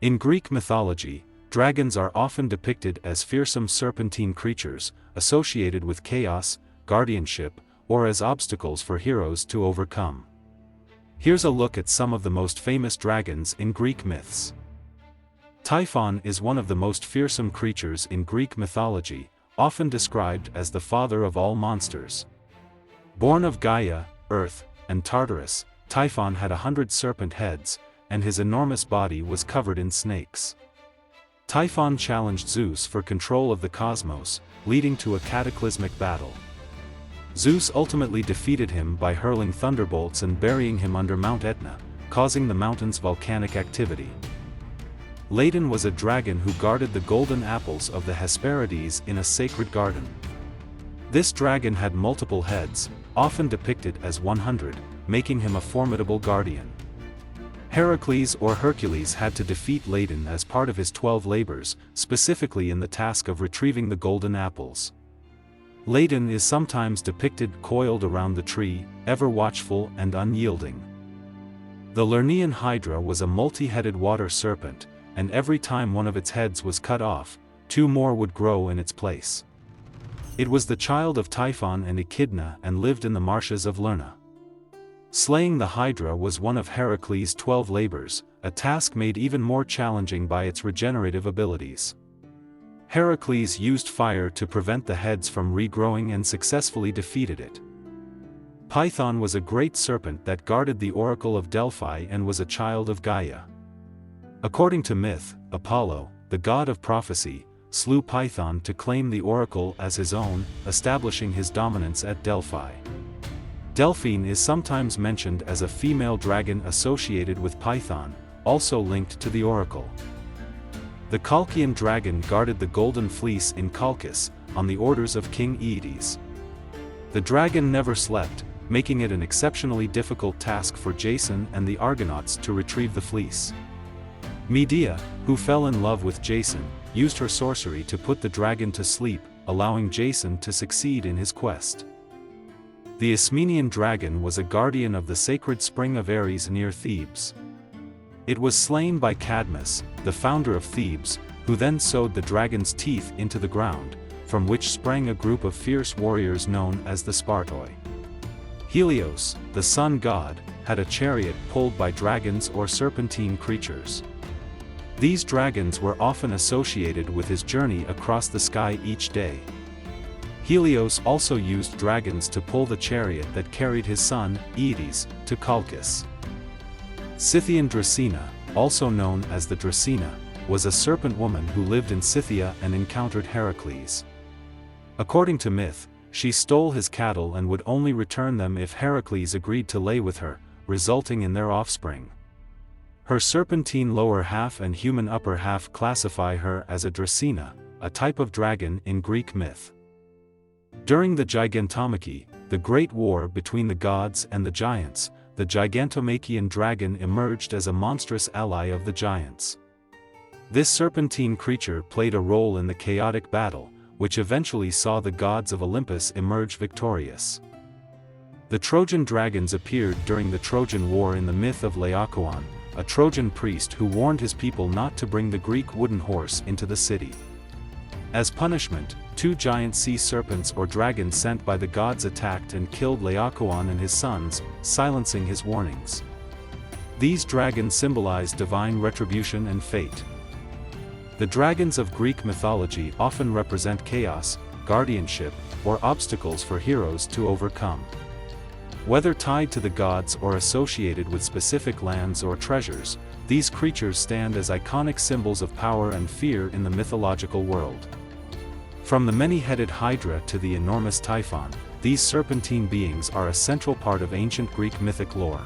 In Greek mythology, dragons are often depicted as fearsome serpentine creatures, associated with chaos, guardianship, or as obstacles for heroes to overcome. Here's a look at some of the most famous dragons in Greek myths. Typhon is one of the most fearsome creatures in Greek mythology, often described as the father of all monsters. Born of Gaia, Earth, and Tartarus, Typhon had 100 serpent heads, and his enormous body was covered in snakes. Typhon challenged Zeus for control of the cosmos, leading to a cataclysmic battle. Zeus ultimately defeated him by hurling thunderbolts and burying him under Mount Etna, causing the mountain's volcanic activity. Ladon was a dragon who guarded the golden apples of the Hesperides in a sacred garden. This dragon had multiple heads, often depicted as 100, making him a formidable guardian. Heracles or Hercules had to defeat Ladon as part of his 12 labors, specifically in the task of retrieving the golden apples. Ladon is sometimes depicted coiled around the tree, ever watchful and unyielding. The Lernaean Hydra was a multi-headed water serpent, and every time one of its heads was cut off, 2 more would grow in its place. It was the child of Typhon and Echidna and lived in the marshes of Lerna. Slaying the Hydra was one of Heracles' 12 labors, a task made even more challenging by its regenerative abilities. Heracles used fire to prevent the heads from regrowing and successfully defeated it. Python was a great serpent that guarded the Oracle of Delphi and was a child of Gaia. According to myth, Apollo, the god of prophecy, slew Python to claim the oracle as his own, establishing his dominance at Delphi. Delphine is sometimes mentioned as a female dragon associated with Python, also linked to the oracle. The Colchian dragon guarded the golden fleece in Colchis, on the orders of King Aeetes. The dragon never slept, making it an exceptionally difficult task for Jason and the Argonauts to retrieve the fleece. Medea, who fell in love with Jason, used her sorcery to put the dragon to sleep, allowing Jason to succeed in his quest. The Ismenian dragon was a guardian of the sacred spring of Ares near Thebes. It was slain by Cadmus, the founder of Thebes, who then sewed the dragon's teeth into the ground, from which sprang a group of fierce warriors known as the Spartoi. Helios, the sun god, had a chariot pulled by dragons or serpentine creatures. These dragons were often associated with his journey across the sky each day. Helios also used dragons to pull the chariot that carried his son, Aeetes, to Colchis. Scythian Dracena, also known as the Dracena, was a serpent woman who lived in Scythia and encountered Heracles. According to myth, she stole his cattle and would only return them if Heracles agreed to lay with her, resulting in their offspring. Her serpentine lower half and human upper half classify her as a Dracena, a type of dragon in Greek myth. During the Gigantomachy, the great war between the gods and the giants, the Gigantomachian dragon emerged as a monstrous ally of the giants. This serpentine creature played a role in the chaotic battle, which eventually saw the gods of Olympus emerge victorious. The Trojan dragons appeared during the Trojan War in the myth of Laocoon, a Trojan priest who warned his people not to bring the Greek wooden horse into the city. As punishment, 2 giant sea serpents or dragons sent by the gods attacked and killed Laocoon and his sons, silencing his warnings. These dragons symbolize divine retribution and fate. The dragons of Greek mythology often represent chaos, guardianship, or obstacles for heroes to overcome. Whether tied to the gods or associated with specific lands or treasures, these creatures stand as iconic symbols of power and fear in the mythological world. From the many-headed Hydra to the enormous Typhon, these serpentine beings are a central part of ancient Greek mythic lore.